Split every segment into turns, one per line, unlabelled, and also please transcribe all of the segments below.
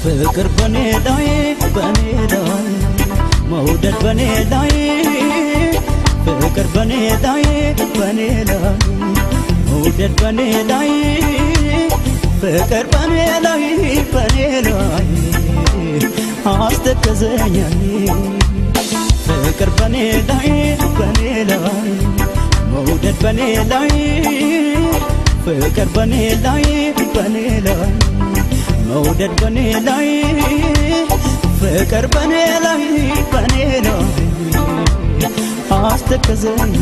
ፍቅር በኔ ላይ መውደድ በኔ ላይ ፍቅር በኔ ላይ መውደድ በኔ ላይ ፍቅር በኔ ላይ አስተከዘኛል ፍቅር በኔ ላይ መውደድ በኔ ላይ ፍቅር በኔ ላይ መውደድ በኔ ላይ ፍቅር በኔ ላይ አስተከዘኛል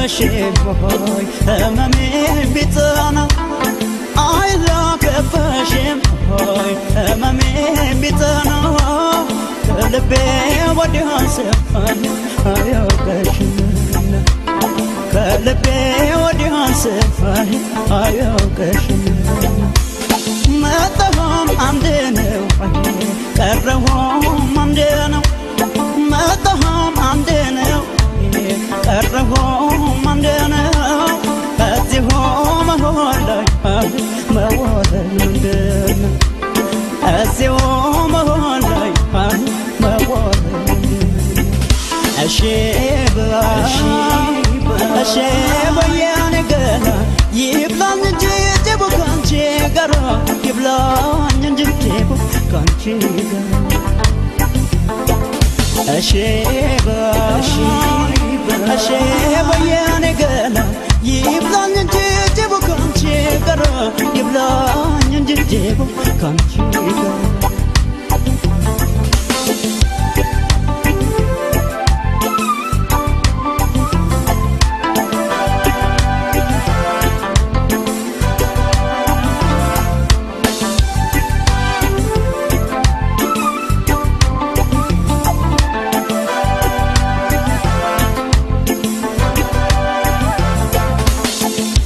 شبهاي أمامي بيتانا عايزة كفاشم هاي أمامي بيتانا قلبي وديها سفاي هايو كشمنا قلبي وديها سفاي هايو كشمنا ما تهم عندنا كرههم عندنا ما تهم عندنا كرههم عندنا أزيهم هولاي موالي عندنا أزيهم هولاي موالي أشيب يا نجلا يبلان جيبو كان شجرة يبلان جيبو كان شجرة أشيب يا نجلا يبلان جيبو كان شجرة يبلان جيبو كان شجرة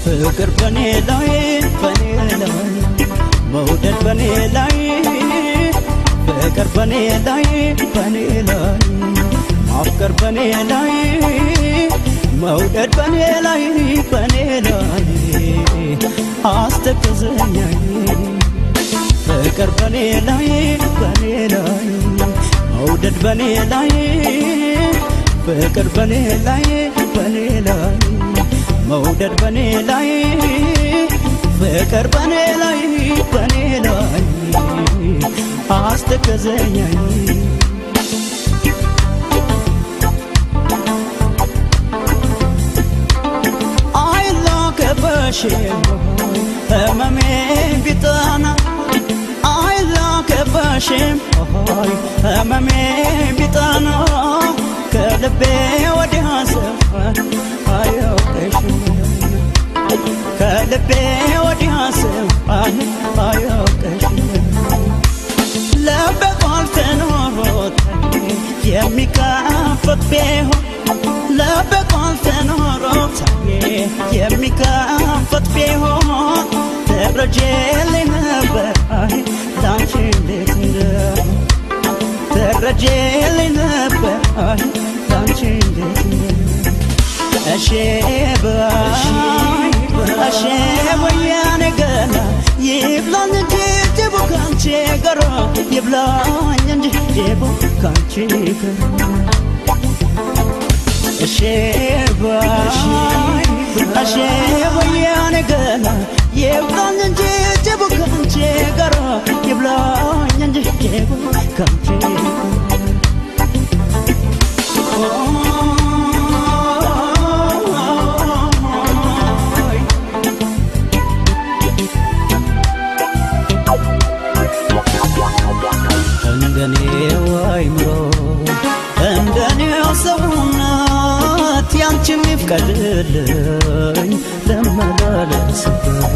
ፍቅር በኔ ላይ መውደድ በኔ ላይ ፍቅር በኔ ላይ ማፍቀር በኔ ላይ መውደድ በኔ ላይ አስተከዘኛል ፍቅር በኔ ላይ መውደድ በኔ ላይ ፍቅር በኔ ላይ መውደድ በኔ ላይ ፍቅር በኔ ላይ አስተከዘኛል አይላከበሽም ህመሜ ቢጠና አይላከበሽም ህመሜ ቢጠና ከልቤ ወዲያ ሰፋ አያውቅሽም ከልቤ ወዲያ ሰፋ አያውቅሽም ለበቃል ተኖሮት የሚካፈት ቢሆን ለበቃል ተኖሮት የሚካፈት ቢሆን ተረጀልኝ ነበር ላንቺ እንዴት እንደሆነ ተረጀልኝ ነበር ላንቺ እንዴት እንደሆነ أشيب يا نجلا يبلان جيبو كان شجرة يبلان جيبو كان شجرة أشيب يا نجلا يبلان جيبو كان شجرة يبلان جيبو كان شجرة እንደኔው አይምሮ እንደኔው ሰውነት ያንቺም ይፍቀድልኝ ለመላለስበት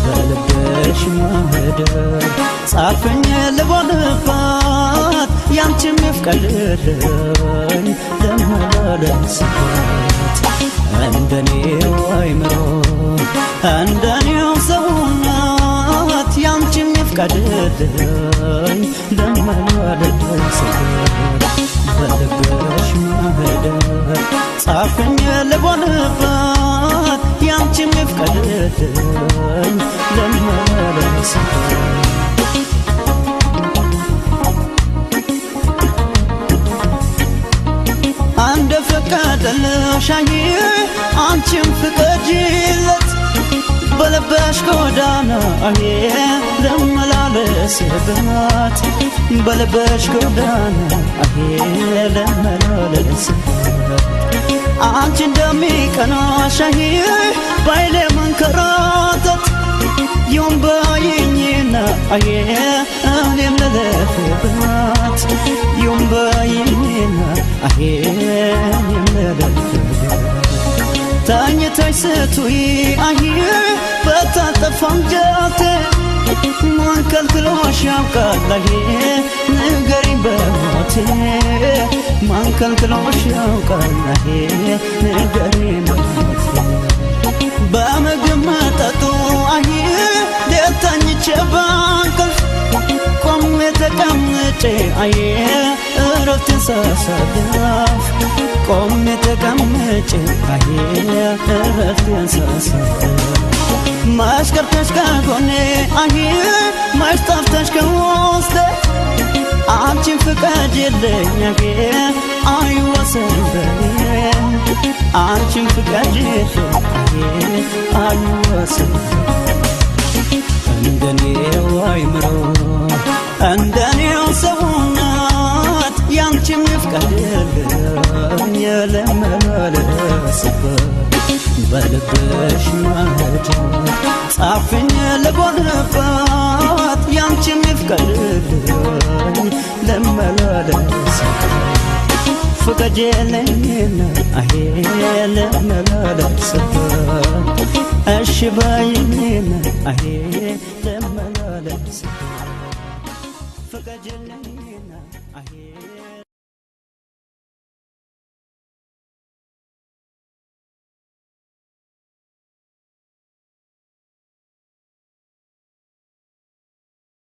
በልብሽ ማህደር ጻፍኝ ልቦንባት ያንቺም ይፍቀድልኝ ለመላለስበት እንደኔው አይምሮ እንደኔው ሰውነት ያንቺም ይፍቀድልኝ ለመላለስበት በልብሽ ማህደር ጻፍኝ ልቦንባት ያንቺም ይፍቀድልኝ ልመለስበት አንደ ፈቀደልሽ አንቺም ፍቀጂለት በልብሽ ጎዳና ልመላለስበት በልብሽ ጎዳና ልመላለስበት አንቺ እንደሚቀናሽ ባይሌ መንከራተት ይሁን በይኝና እኔም ልለፍበት ይሁን በይኝና እኔም ልለፍበት ተኝተሽ ስትይ በታጠፋ አንጀቴ ማን ከልክሎሽ ያውቃል ንገሪኝ በሞቴ ማን ከልክሎሽ ያውቃል ንገሪኝ በሞቴ በምግብ መጠጡ ሌት ተኝቼ በእንቅልፍ ቆሜ ተቀምጬ እረፍቴን ሳሳልፍ ቆሜ ተቀምጬ እረፍቴን ሳሳልፍ መች ቀርተሽ ከጎኔ መች ጠፍተሽ ከውስጤ አንቺን ፍቀጂልኝ አይወሰን በኔ አንቺን ፍቀጂልኝ አይወሰን እንደኔው አይምሮ እንደኔው ሰውነት ያንቺም ይፍቀድልኝ ልመላለስበት በልብሽ ማህደር ጻፍኝ ልቦንባት ያንቺም ይፍቀድልኝ ልመላለስበት ፍቀጂልኝና ልመላለስበት እሺ በይኝና ልመላለስበት ፍቀጂልኝና